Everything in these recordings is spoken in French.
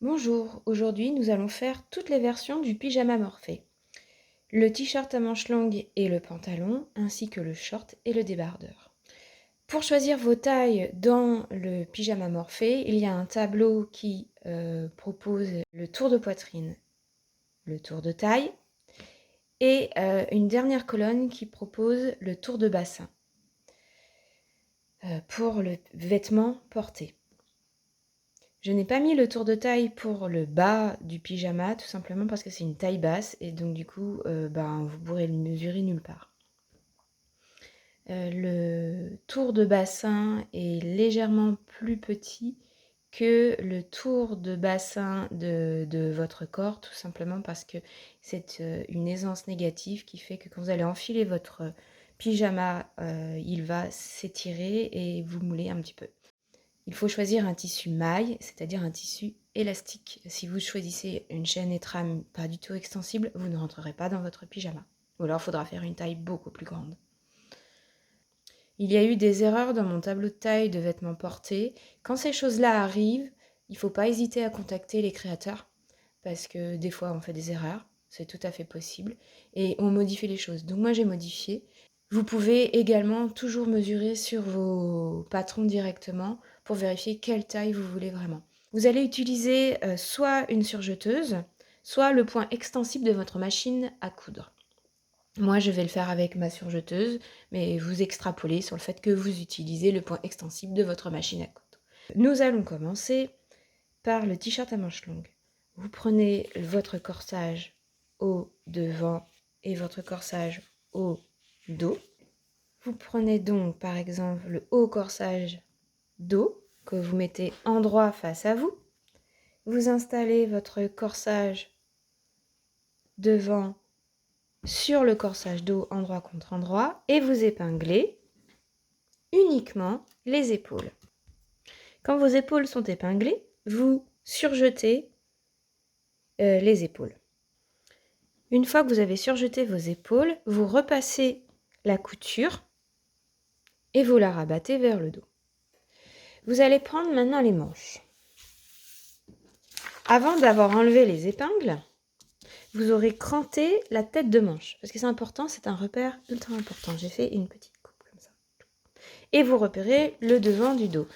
Bonjour, aujourd'hui nous allons faire toutes les versions du pyjama Morphée. Le t-shirt à manches longues et le pantalon, ainsi que le short et le débardeur. Pour choisir vos tailles dans le pyjama Morphée, il y a un tableau qui propose le tour de poitrine, le tour de taille, et une dernière colonne qui propose le tour de bassin pour le vêtement porté. Je n'ai pas mis le tour de taille pour le bas du pyjama, tout simplement parce que c'est une taille basse et donc du coup, vous pourrez le mesurer nulle part. Le tour de bassin est légèrement plus petit que le tour de bassin de votre corps, tout simplement parce que c'est une aisance négative qui fait que quand vous allez enfiler votre pyjama, il va s'étirer et vous mouler un petit peu. Il faut choisir un tissu maille, c'est-à-dire un tissu élastique. Si vous choisissez une chaîne et trame pas du tout extensible, vous ne rentrerez pas dans votre pyjama. Ou alors il faudra faire une taille beaucoup plus grande. Il y a eu des erreurs dans mon tableau de taille de vêtements portés. Quand ces choses-là arrivent, il ne faut pas hésiter à contacter les créateurs, parce que des fois on fait des erreurs, c'est tout à fait possible, et on modifie les choses. Donc moi j'ai modifié. Vous pouvez également toujours mesurer sur vos patrons directement pour vérifier quelle taille vous voulez vraiment. Vous allez utiliser soit une surjeteuse, soit le point extensible de votre machine à coudre. Moi, je vais le faire avec ma surjeteuse, mais vous extrapolez sur le fait que vous utilisez le point extensible de votre machine à coudre. Nous allons commencer par le t-shirt à manches longues. Vous prenez votre corsage au devant et votre corsage au dos. Vous prenez donc par exemple le haut corsage dos que vous mettez endroit face à vous. Vous installez votre corsage devant sur le corsage dos endroit contre endroit et vous épinglez uniquement les épaules. Quand vos épaules sont épinglées, vous surjetez les épaules. Une fois que vous avez surjeté vos épaules, vous repassez la couture et vous la rabattez vers le dos. Vous allez prendre maintenant les manches. Avant d'avoir enlevé les épingles, vous aurez cranté la tête de manche. Parce que c'est important, c'est un repère ultra important. J'ai fait une petite coupe comme ça. Et vous repérez le devant du dos.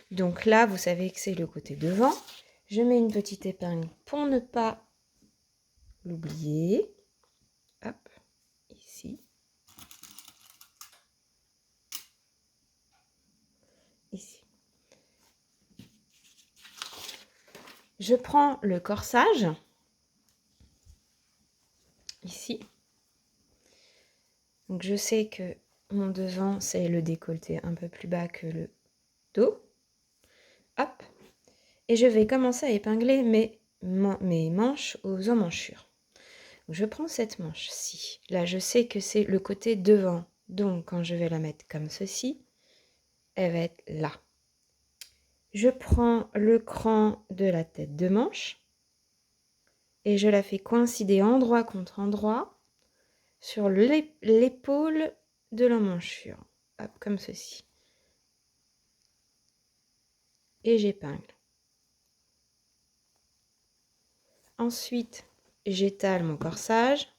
Donc là, vous savez que c'est le côté devant. Je mets une petite épingle pour ne pas l'oublier. Hop, ici. Ici. Je prends le corsage. Ici. Donc je sais que mon devant, c'est le décolleté un peu plus bas que le dos. Hop. Et je vais commencer à épingler mes manches aux emmanchures. Je prends cette manche-ci. Là, je sais que c'est le côté devant. Donc, quand je vais la mettre comme ceci, elle va être là. Je prends le cran de la tête de manche et je la fais coïncider endroit contre endroit sur l'épaule de l'emmanchure. Hop, comme ceci. Et j'épingle. Ensuite, j'étale mon corsage.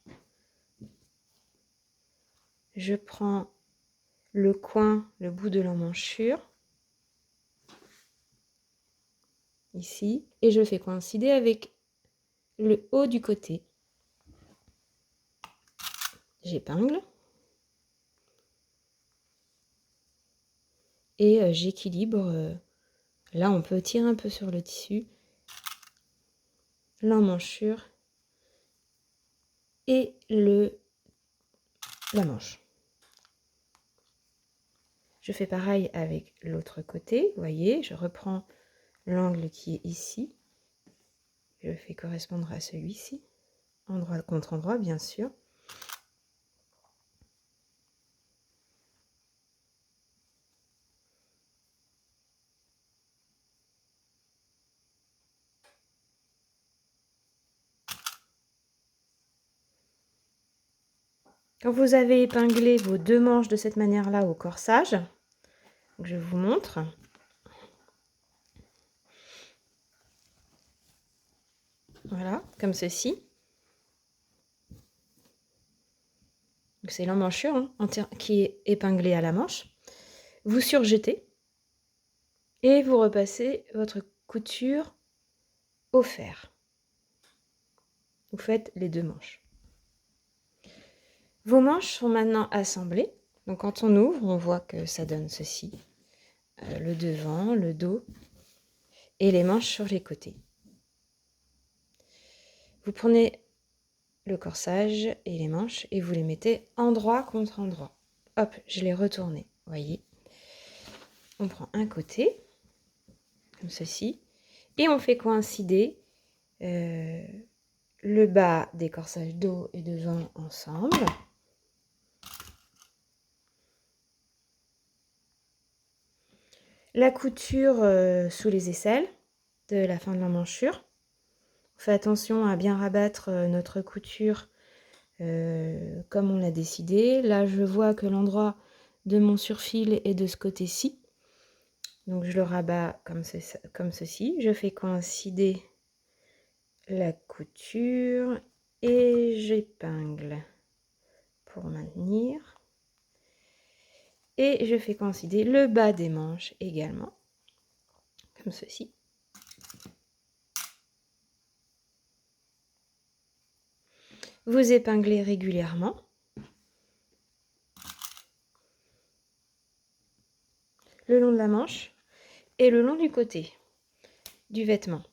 Je prends le coin, le bout de l'emmanchure, ici, et je le fais coïncider avec le haut du côté. J'épingle. Et j'équilibre. Là, on peut tirer un peu sur le tissu, l'emmanchure et la manche. Je fais pareil avec l'autre côté. Vous voyez, je reprends l'angle qui est ici. Je le fais correspondre à celui-ci. Endroit contre endroit, bien sûr. Quand vous avez épinglé vos deux manches de cette manière-là au corsage, je vous montre. voilà, comme ceci. C'est l'emmanchure hein, qui est épinglée à la manche. Vous surjetez et vous repassez votre couture au fer. Vous faites les 2 manches. Vos manches sont maintenant assemblées. Donc quand on ouvre, on voit que ça donne ceci. Le devant, le dos et les manches sur les côtés. Vous prenez le corsage et les manches et vous les mettez endroit contre endroit. Hop, je l'ai retourné, voyez. On prend un côté, comme ceci, et on fait coïncider le bas des corsages dos et devant ensemble. La couture sous les aisselles de la fin de l'emmanchure. On fait attention à bien rabattre notre couture comme on l'a décidé. Là, je vois que l'endroit de mon surfil est de ce côté-ci. Donc, je le rabats comme ceci. Je fais coïncider la couture et j'épingle pour maintenir. Et je fais coïncider le bas des manches également, comme ceci. Vous épinglez régulièrement. Le long de la manche et le long du côté du vêtement.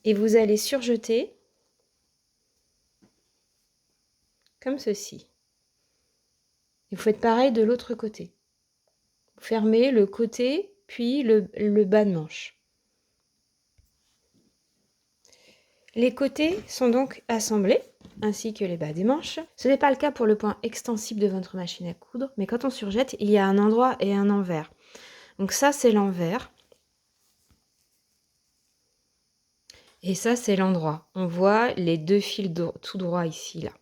Et vous allez surjeter comme ceci. Et vous faites pareil de l'autre côté. Vous fermez le côté puis le bas de manche. Les côtés sont donc assemblés, ainsi que les bas des manches. Ce n'est pas le cas pour le point extensible de votre machine à coudre, mais quand on surjette, il y a un endroit et un envers. Donc ça, c'est l'envers. Et ça, c'est l'endroit. On voit les 2 fils tout droit ici, là.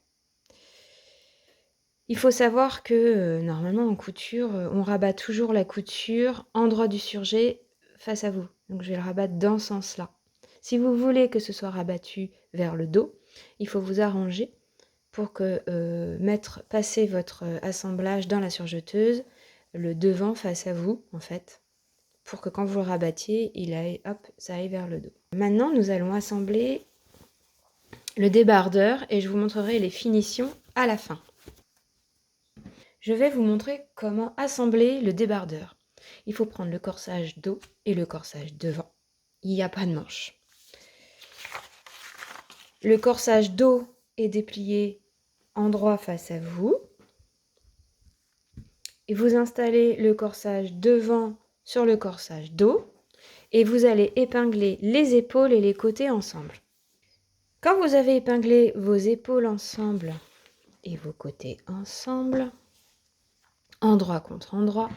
Il faut savoir que normalement en couture, on rabat toujours la couture endroit du surjet face à vous. Donc je vais le rabattre dans ce sens-là. Si vous voulez que ce soit rabattu vers le dos, il faut vous arranger pour que passer votre assemblage dans la surjeteuse, le devant face à vous en fait, pour que quand vous le rabattiez, ça aille vers le dos. Maintenant, nous allons assembler le débardeur et je vous montrerai les finitions à la fin. Je vais vous montrer comment assembler le débardeur. Il faut prendre le corsage dos et le corsage devant. Il n'y a pas de manche. Le corsage dos est déplié endroit face à vous. Et vous installez le corsage devant sur le corsage dos. Et vous allez épingler les épaules et les côtés ensemble. Quand vous avez épinglé vos épaules ensemble et vos côtés ensemble, endroit contre endroit,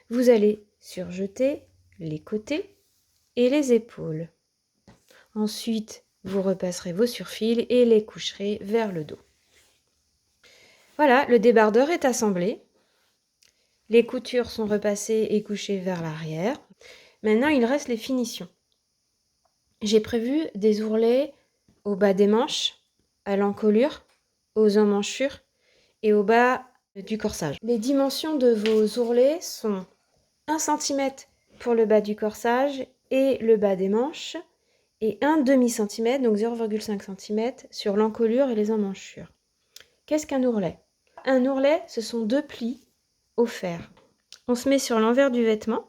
vous allez surjeter les côtés et les épaules. Ensuite, vous repasserez vos surfils et les coucherez vers le dos. Voilà, le débardeur est assemblé. Les coutures sont repassées et couchées vers l'arrière. Maintenant, il reste les finitions. J'ai prévu des ourlets au bas des manches, à l'encolure, aux emmanchures et au bas du corsage. Les dimensions de vos ourlets sont 1 cm pour le bas du corsage et le bas des manches et 1/2 cm, donc 0,5 cm sur l'encolure et les emmanchures. Qu'est-ce qu'un ourlet? Un ourlet, ce sont 2 plis au fer. On se met sur l'envers du vêtement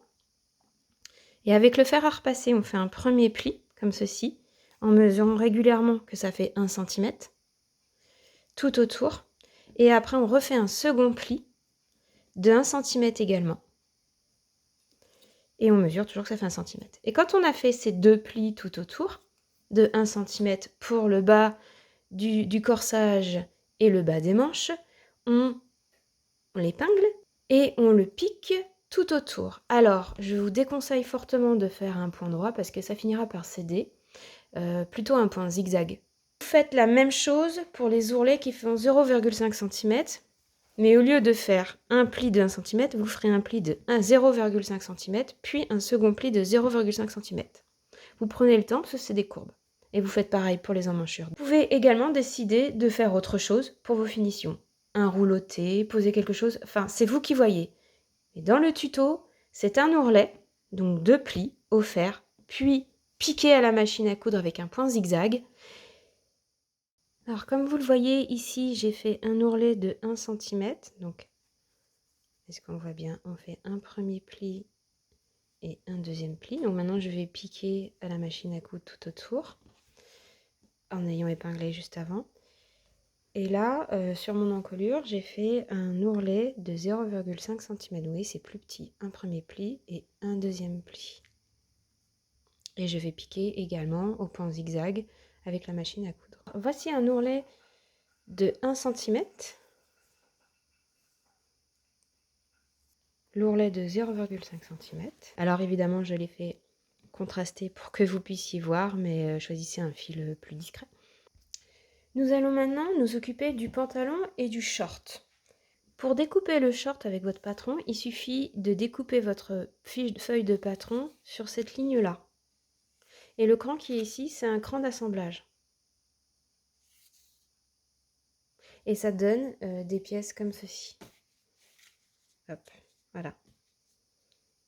et avec le fer à repasser, on fait un premier pli, comme ceci, en mesurant régulièrement que ça fait 1 cm tout autour. Et après, on refait un second pli de 1 cm également. Et on mesure toujours que ça fait 1 cm. Et quand on a fait ces 2 plis tout autour, de 1 cm pour le bas du corsage et le bas des manches, on l'épingle et on le pique tout autour. Alors, je vous déconseille fortement de faire un point droit parce que ça finira par céder, plutôt un point zigzag. Vous faites la même chose pour les ourlets qui font 0,5 cm. Mais au lieu de faire un pli de 1 cm, vous ferez un pli de 0,5 cm, puis un second pli de 0,5 cm. Vous prenez le temps parce que c'est des courbes. Et vous faites pareil pour les emmanchures. Vous pouvez également décider de faire autre chose pour vos finitions. Un rouloté, poser quelque chose, enfin c'est vous qui voyez. Et dans le tuto, c'est un ourlet, donc 2 plis offerts, puis piqué à la machine à coudre avec un point zigzag. Alors comme vous le voyez ici, j'ai fait un ourlet de 1 cm. Donc, est-ce qu'on voit bien? On fait un premier pli et un deuxième pli. Donc maintenant, je vais piquer à la machine à coudre tout autour, en ayant épinglé juste avant. Et là, sur mon encolure, j'ai fait un ourlet de 0,5 cm. Oui, c'est plus petit. Un premier pli et un deuxième pli. Et je vais piquer également au point zigzag avec la machine à coudre. Voici un ourlet de 1 cm. L'ourlet de 0,5 cm. Alors évidemment, je l'ai fait contraster pour que vous puissiez voir, mais choisissez un fil plus discret. Nous allons maintenant nous occuper du pantalon et du short. Pour découper le short avec votre patron, il suffit de découper votre feuille de patron sur cette ligne-là. Et le cran qui est ici, c'est un cran d'assemblage. Et ça donne des pièces comme ceci. Hop, voilà.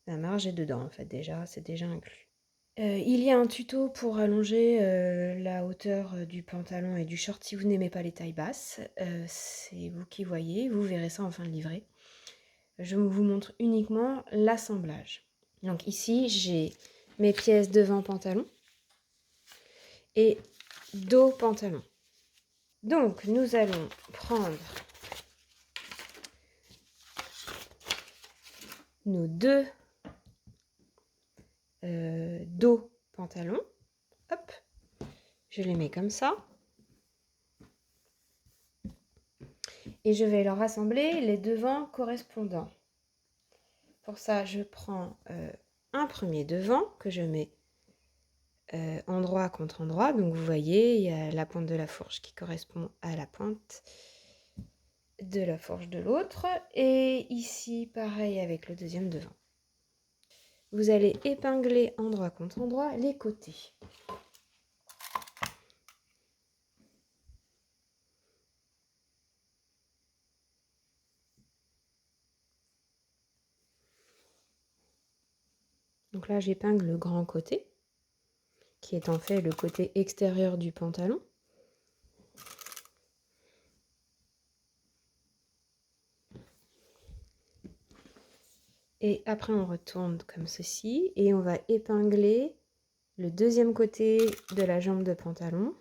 La marge est dedans en fait déjà, c'est déjà inclus. Il y a un tuto pour allonger la hauteur du pantalon et du short si vous n'aimez pas les tailles basses. C'est vous qui voyez, vous verrez ça en fin de livret. Je vous montre uniquement l'assemblage. Donc ici, j'ai mes pièces devant pantalon et dos pantalon. Donc nous allons prendre nos deux dos pantalon. Hop, je les mets comme ça. Et je vais leur assembler les devants correspondants. Pour ça, je prends un premier devant que je mets endroit contre endroit. Donc vous voyez, il y a la pointe de la fourche qui correspond à la pointe de la fourche de l'autre. Et ici, pareil avec le deuxième devant. Vous allez épingler endroit contre endroit les côtés. Donc là, j'épingle le grand côté, qui est en fait le côté extérieur du pantalon. Et après, on retourne comme ceci et on va épingler le deuxième côté de la jambe de pantalon.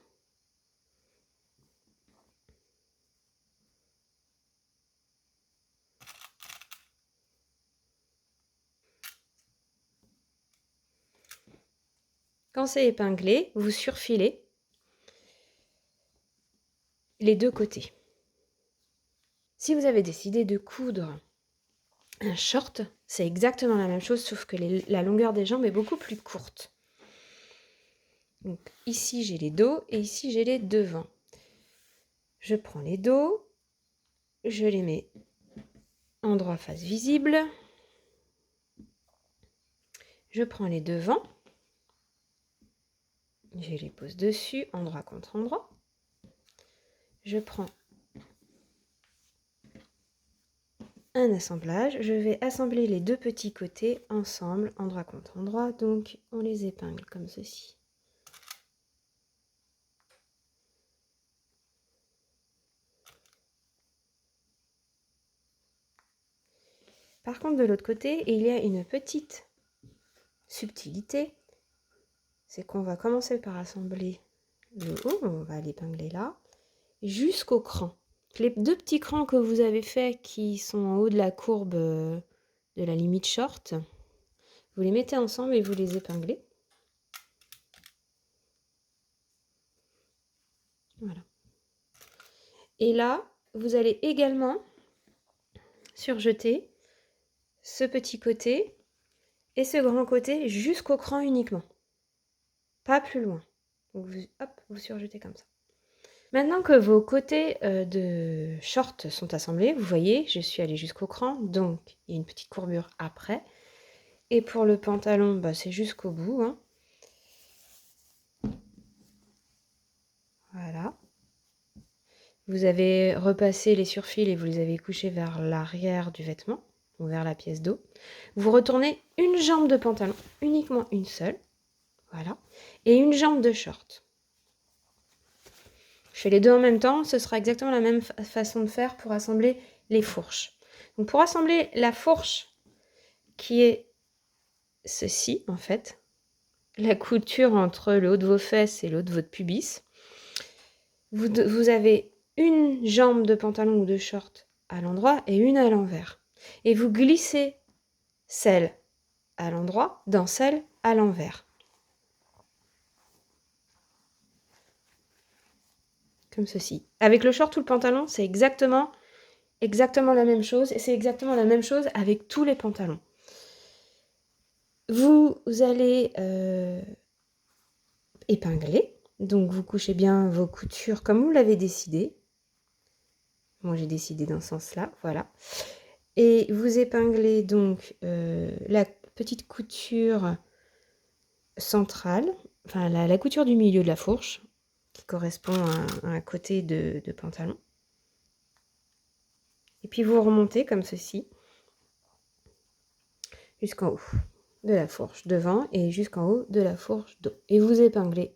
Quand c'est épinglé, vous surfilez les deux côtés. Si vous avez décidé de coudre un short, c'est exactement la même chose, sauf que la longueur des jambes est beaucoup plus courte. Donc ici, j'ai les dos et ici, j'ai les devants. Je prends les dos, je les mets endroit face visible. Je prends les devants, je les pose dessus, endroit contre endroit. Je prends un assemblage, je vais assembler les deux petits côtés ensemble, endroit contre endroit, donc on les épingle comme ceci. Par contre, de l'autre côté, il y a une petite subtilité, c'est qu'on va commencer par assembler le haut, on va l'épingler là, jusqu'au cran. Les deux petits crans que vous avez faits qui sont en haut de la courbe de la limite short, vous les mettez ensemble et vous les épinglez. Voilà. Et là, vous allez également surjeter ce petit côté et ce grand côté jusqu'au cran uniquement. Pas plus loin. Donc vous, hop, vous surjetez comme ça. Maintenant que vos côtés de short sont assemblés, vous voyez, je suis allée jusqu'au cran, donc il y a une petite courbure après. Et pour le pantalon, bah, c'est jusqu'au bout, hein. Voilà. Vous avez repassé les surfils et vous les avez couchés vers l'arrière du vêtement, ou vers la pièce d'eau. Vous retournez une jambe de pantalon, uniquement une seule, voilà, et une jambe de short. Je fais les deux en même temps, ce sera exactement la même façon de faire pour assembler les fourches. Donc pour assembler la fourche qui est ceci en fait, la couture entre le haut de vos fesses et le haut de votre pubis, vous avez une jambe de pantalon ou de short à l'endroit et une à l'envers. Et vous glissez celle à l'endroit dans celle à l'envers. Comme ceci. Avec le short ou le pantalon, c'est exactement la même chose. Et c'est exactement la même chose avec tous les pantalons. Vous allez épingler. Donc vous couchez bien vos coutures comme vous l'avez décidé. Moi j'ai décidé dans ce sens-là, voilà. Et vous épinglez donc la petite couture centrale, enfin la couture du milieu de la fourche, qui correspond à un côté de pantalon. Et puis vous remontez comme ceci, jusqu'en haut de la fourche devant et jusqu'en haut de la fourche dos. Et vous épinglez.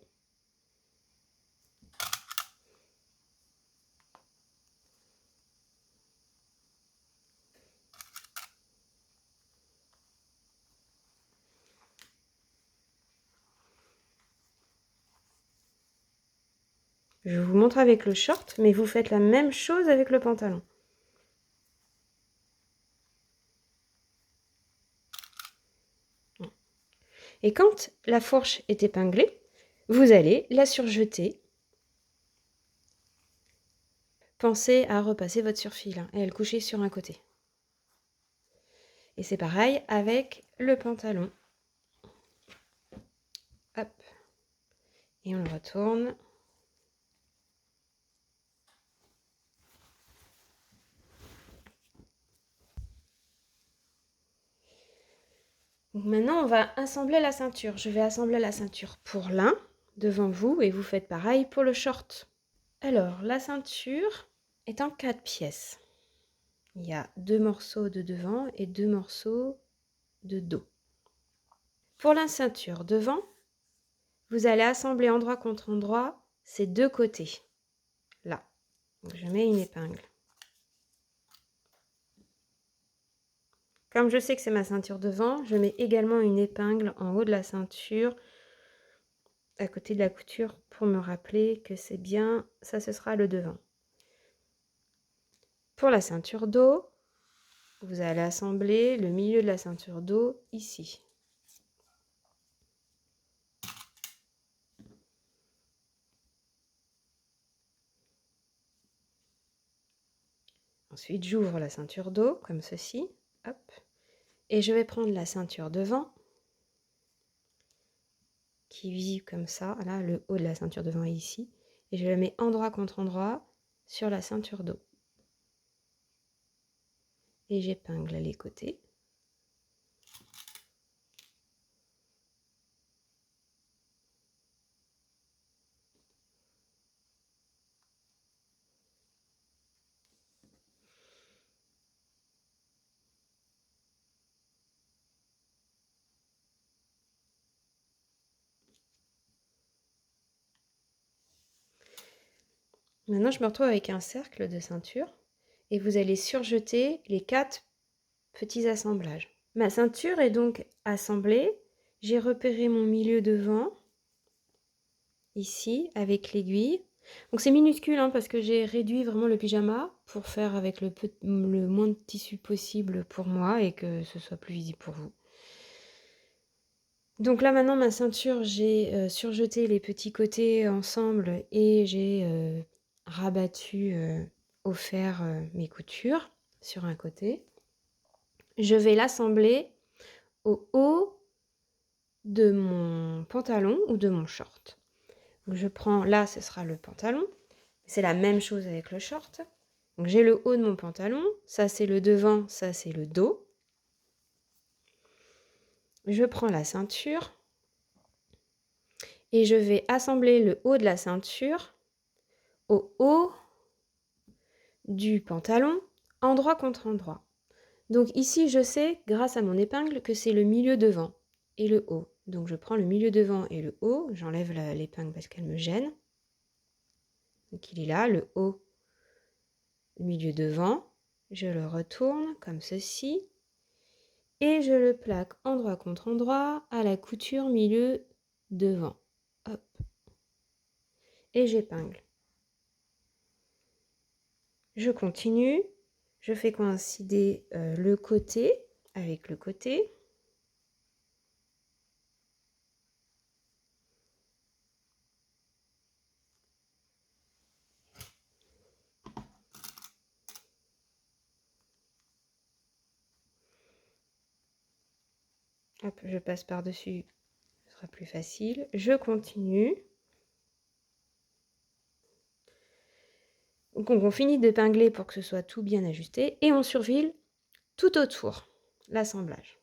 Je vous montre avec le short, mais vous faites la même chose avec le pantalon. Et quand la fourche est épinglée, vous allez la surjeter. Pensez à repasser votre surfil et à le coucher sur un côté. Et c'est pareil avec le pantalon. Hop. Et on le retourne. Donc maintenant, on va assembler la ceinture. Je vais assembler la ceinture pour l'un devant vous et vous faites pareil pour le short. Alors, la ceinture est en 4 pièces. Il y a 2 morceaux de devant et 2 morceaux de dos. Pour la ceinture devant, vous allez assembler endroit contre endroit ces deux côtés. Là. Donc, je mets une épingle. Comme je sais que c'est ma ceinture devant, je mets également une épingle en haut de la ceinture, à côté de la couture, pour me rappeler que c'est bien, ça ce sera le devant. Pour la ceinture dos, vous allez assembler le milieu de la ceinture dos ici. Ensuite, j'ouvre la ceinture dos, comme ceci, hop, et je vais prendre la ceinture devant, qui est visible comme ça, là, le haut de la ceinture devant est ici, et je la mets endroit contre endroit sur la ceinture dos. Et j'épingle les côtés. Maintenant, je me retrouve avec un cercle de ceinture et vous allez surjeter les 4 petits assemblages. Ma ceinture est donc assemblée. J'ai repéré mon milieu devant, ici, avec l'aiguille. Donc c'est minuscule hein, parce que j'ai réduit vraiment le pyjama pour faire avec le moins de tissu possible pour moi et que ce soit plus visible pour vous. Donc là maintenant ma ceinture, j'ai surjeté les petits côtés ensemble et j'ai rabattu au fer mes coutures sur un côté. Je vais l'assembler au haut de mon pantalon ou de mon short. Donc je prends, là ce sera le pantalon, C'est la même chose avec le short. Donc j'ai le haut de mon pantalon, ça c'est le devant, ça c'est le dos. Je prends la ceinture et je vais assembler le haut de la ceinture au haut du pantalon, endroit contre endroit. Donc ici, je sais, grâce à mon épingle, que c'est le milieu devant et le haut. Donc je prends le milieu devant et le haut, j'enlève l'épingle parce qu'elle me gêne. Donc il est là, le haut, le milieu devant. Je le retourne comme ceci. Et je le plaque endroit contre endroit à la couture milieu devant. Hop. Et j'épingle. Je continue. Je fais coïncider le côté avec le côté. Hop, je passe par-dessus, ce sera plus facile. Je continue. Donc on finit d'épingler pour que ce soit tout bien ajusté et on surfile tout autour l'assemblage.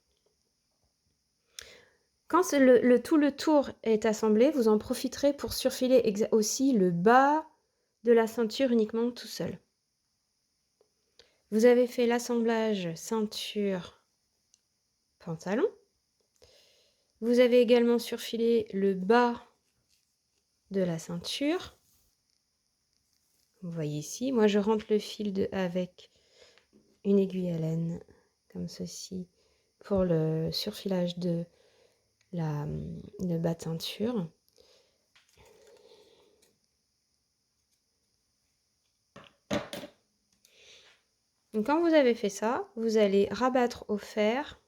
Quand tout le tour est assemblé, vous en profiterez pour surfiler aussi le bas de la ceinture uniquement tout seul. Vous avez fait l'assemblage ceinture-pantalon. Vous avez également surfilé le bas de la ceinture. Vous voyez ici, moi je rentre le fil avec une aiguille à laine, comme ceci, pour le surfilage de le bas de ceinture. Donc quand vous avez fait ça, vous allez rabattre au fer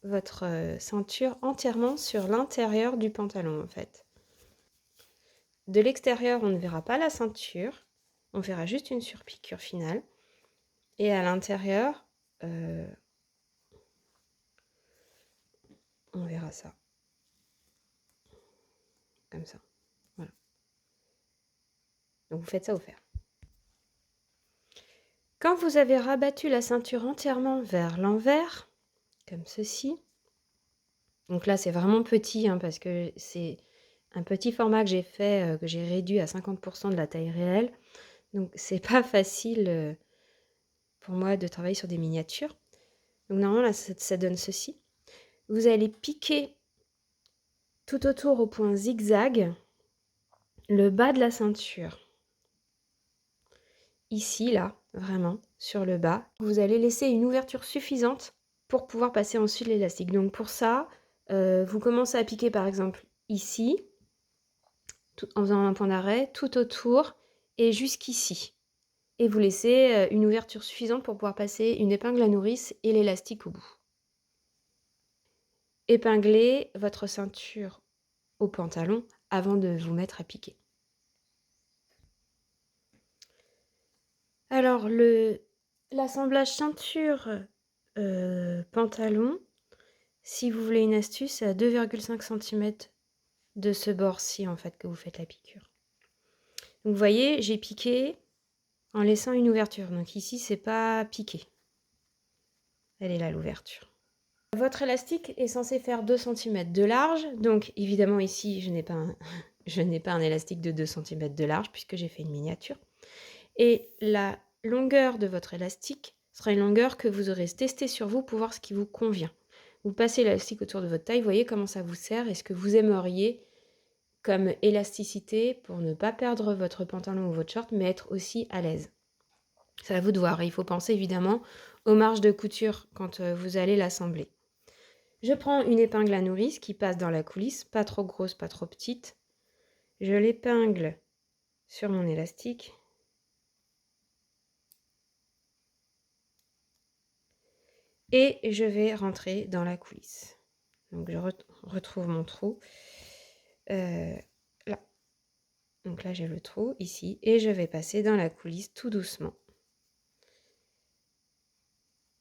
votre ceinture entièrement sur l'intérieur du pantalon en fait. De l'extérieur, on ne verra pas la ceinture, on verra juste une surpiqûre finale. Et à l'intérieur, on verra ça. Comme ça. Voilà. Donc vous faites ça au fer. Quand vous avez rabattu la ceinture entièrement vers l'envers, comme ceci, donc là c'est vraiment petit hein, parce que c'est un petit format que j'ai fait, que j'ai réduit à 50% de la taille réelle. Donc c'est pas facile pour moi de travailler sur des miniatures. Donc normalement là ça donne ceci. Vous allez piquer tout autour au point zigzag le bas de la ceinture. Ici, là, vraiment, sur le bas. Vous allez laisser une ouverture suffisante pour pouvoir passer ensuite l'élastique. Donc pour ça, vous commencez à piquer par exemple ici, en faisant un point d'arrêt, tout autour et jusqu'ici. Et vous laissez une ouverture suffisante pour pouvoir passer une épingle à nourrice et l'élastique au bout. Épinglez votre ceinture au pantalon avant de vous mettre à piquer. Alors, l'assemblage ceinture pantalon, si vous voulez une astuce, c'est à 2,5 cm de ce bord-ci en fait que vous faites la piqûre. Donc vous voyez, j'ai piqué en laissant une ouverture. Donc ici, c'est pas piqué. Elle est là l'ouverture. Votre élastique est censé faire 2 cm de large. Donc évidemment ici, je n'ai pas un élastique de 2 cm de large puisque j'ai fait une miniature. Et la longueur de votre élastique sera une longueur que vous aurez testée sur vous pour voir ce qui vous convient. Vous passez l'élastique autour de votre taille, vous voyez comment ça vous sert et ce que vous aimeriez comme élasticité pour ne pas perdre votre pantalon ou votre short, mais être aussi à l'aise. C'est à vous de voir. Il faut penser évidemment aux marges de couture quand vous allez l'assembler. Je prends une épingle à nourrice qui passe dans la coulisse, pas trop grosse, pas trop petite. Je l'épingle sur mon élastique. Et je vais rentrer dans la coulisse. Donc je retrouve mon trou. Là. Donc là j'ai le trou ici. Et je vais passer dans la coulisse tout doucement.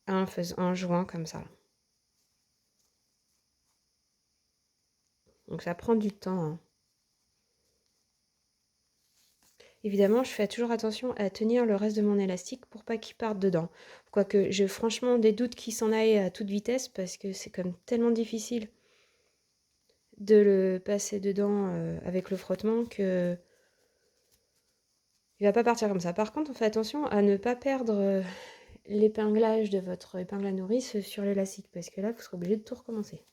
En jouant comme ça. Donc ça prend du temps. Hein. évidemment, je fais toujours attention à tenir le reste de mon élastique pour pas qu'il parte dedans. Quoique j'ai franchement des doutes qu'il s'en aille à toute vitesse parce que c'est comme tellement difficile de le passer dedans avec le frottement que il va pas partir comme ça. Par contre, on fait attention à ne pas perdre l'épinglage de votre épingle à nourrice sur l'élastique parce que là, vous serez obligé de tout recommencer.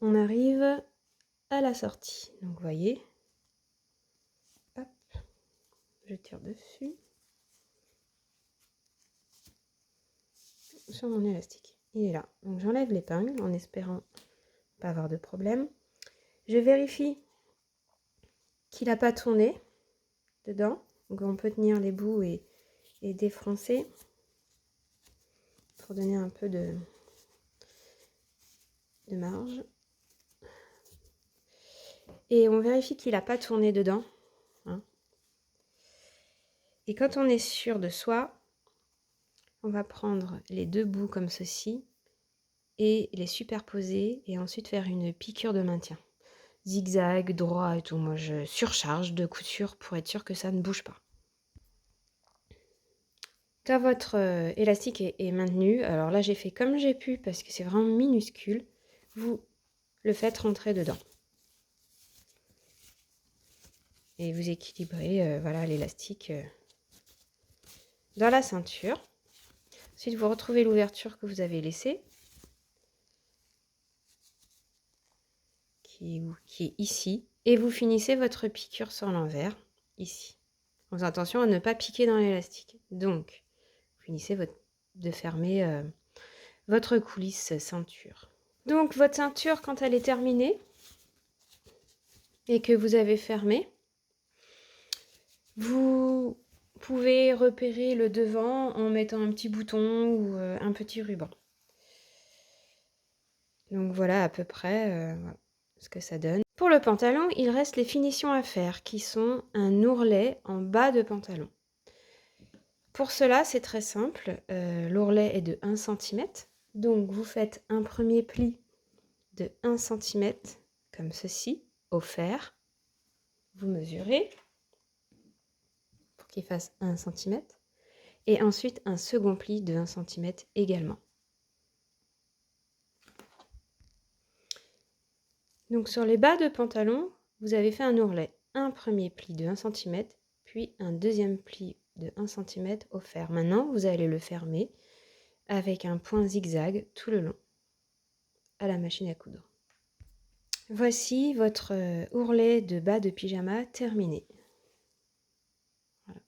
On arrive à la sortie. Donc, vous voyez, hop, je tire dessus sur mon élastique. Il est là. Donc, j'enlève l'épingle en espérant pas avoir de problème. Je vérifie qu'il n'a pas tourné dedans. Donc, on peut tenir les bouts et défroncer pour donner un peu de marge. Et on vérifie qu'il n'a pas tourné dedans. Hein. Et quand on est sûr de soi, on va prendre les deux bouts comme ceci et les superposer et ensuite faire une piqûre de maintien. Zigzag, droit et tout. Moi, je surcharge de couture pour être sûr que ça ne bouge pas. Quand votre élastique est maintenu, alors là, j'ai fait comme j'ai pu parce que c'est vraiment minuscule. Vous le faites rentrer dedans. Et vous équilibrez voilà, l'élastique dans la ceinture. Ensuite, vous retrouvez l'ouverture que vous avez laissée, qui est ici. Et vous finissez votre piqûre sur l'envers, ici. En faisant attention à ne pas piquer dans l'élastique. Donc, vous finissez de fermer votre coulisse ceinture. Donc, votre ceinture, quand elle est terminée et que vous avez fermé, vous pouvez repérer le devant en mettant un petit bouton ou un petit ruban. Donc voilà à peu près voilà ce que ça donne. Pour le pantalon, il reste les finitions à faire qui sont un ourlet en bas de pantalon. Pour cela, c'est très simple. L'ourlet est de 1 cm. Donc vous faites un premier pli de 1 cm comme ceci au fer. Vous mesurez pour qu'il fasse 1 cm. Et ensuite un second pli de 1 cm également. Donc sur les bas de pantalon, vous avez fait un ourlet. Un premier pli de 1 cm, puis un deuxième pli de 1 cm au fer. Maintenant, vous allez le fermer avec un point zigzag tout le long à la machine à coudre. Voici votre ourlet de bas de pyjama terminé. Voilà.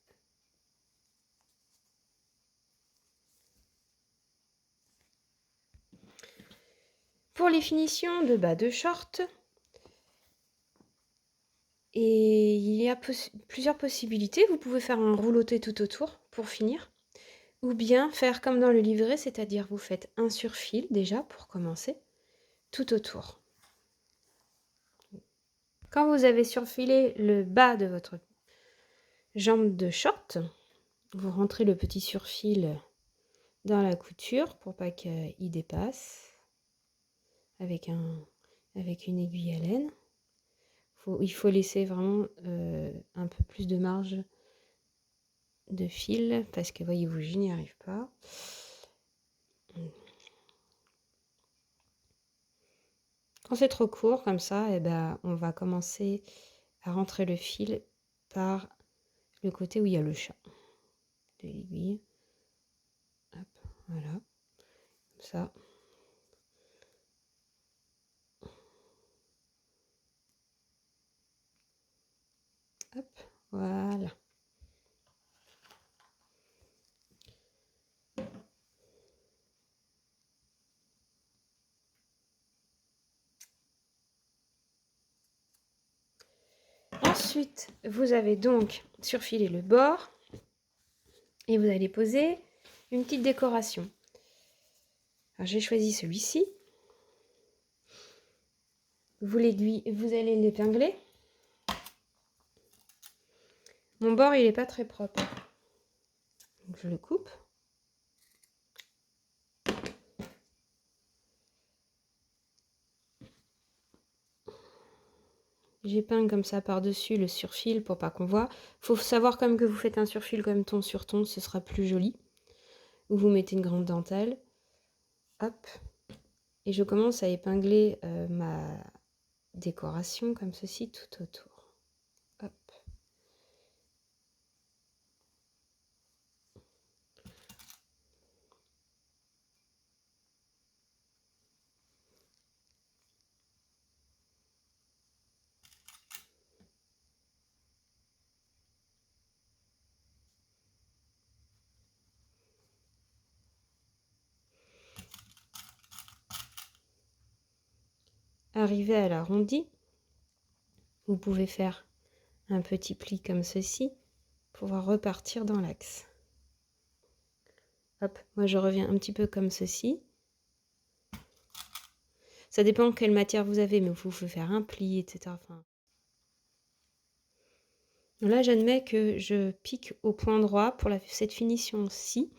Pour les finitions de bas de short, et il y a plusieurs possibilités. Vous pouvez faire un rouloté tout autour pour finir. Ou bien faire comme dans le livret, c'est-à-dire vous faites un surfil déjà pour commencer, tout autour. Quand vous avez surfilé le bas de votre jambe de short, vous rentrez le petit surfil dans la couture pour pas qu'il dépasse avec une aiguille à laine. Il faut laisser vraiment un peu plus de marge de fil parce que voyez-vous, je n'y arrive pas. Quand c'est trop court comme ça, eh ben, on va commencer à rentrer le fil par le côté où il y a le chat de l'aiguille. Hop, voilà, comme ça. Hop, voilà. Ensuite, vous avez donc surfilé le bord et vous allez poser une petite décoration. J'ai choisi celui-ci. Vous allez l'épingler. Mon bord, il n'est pas très propre. Donc, je le coupe. j'épingle comme ça par-dessus le surfil pour pas qu'on voit. Faut savoir comme que vous faites un surfil comme ton sur ton, ce sera plus joli. Ou vous mettez une grande dentelle. Hop. Et je commence à épingler ma décoration comme ceci tout autour. Hop. Arrivé à l'arrondi, vous pouvez faire un petit pli comme ceci pour pouvoir repartir dans l'axe. Hop, moi je reviens un petit peu comme ceci. Ça dépend quelle matière vous avez, mais vous pouvez faire un pli, etc. Enfin, là, j'admets que je pique au point droit pour cette finition-ci,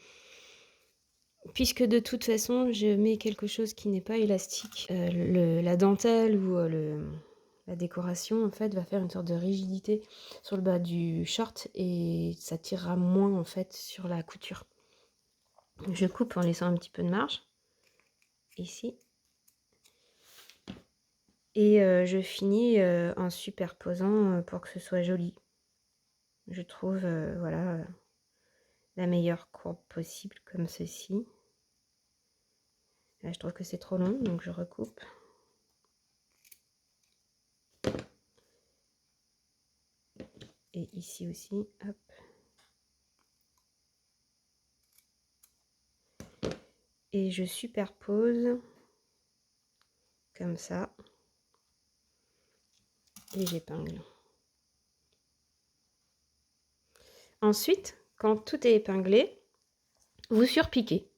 puisque de toute façon, je mets quelque chose qui n'est pas élastique. La dentelle ou la décoration, en fait, va faire une sorte de rigidité sur le bas du short et ça tirera moins, en fait, sur la couture. Donc, je coupe en laissant un petit peu de marge, ici. Et je finis en superposant pour que ce soit joli. Je trouve, voilà, la meilleure courbe possible, comme ceci. Là, je trouve que c'est trop long, donc je recoupe. Et ici aussi, hop. Et je superpose, comme ça. Et j'épingle. Ensuite, quand tout est épinglé, vous surpiquez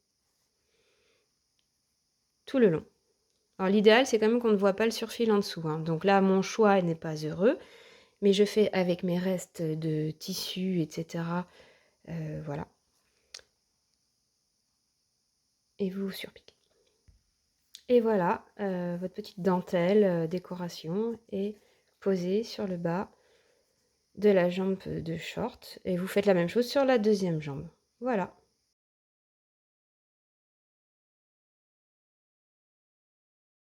tout le long. Alors l'idéal, c'est quand même qu'on ne voit pas le surfil en dessous, hein. Donc là, mon choix n'est pas heureux, mais je fais avec mes restes de tissu, etc. Voilà. Et vous surpiquez. Et voilà, votre petite dentelle décoration est posée sur le bas de la jambe de short. Et vous faites la même chose sur la deuxième jambe. Voilà.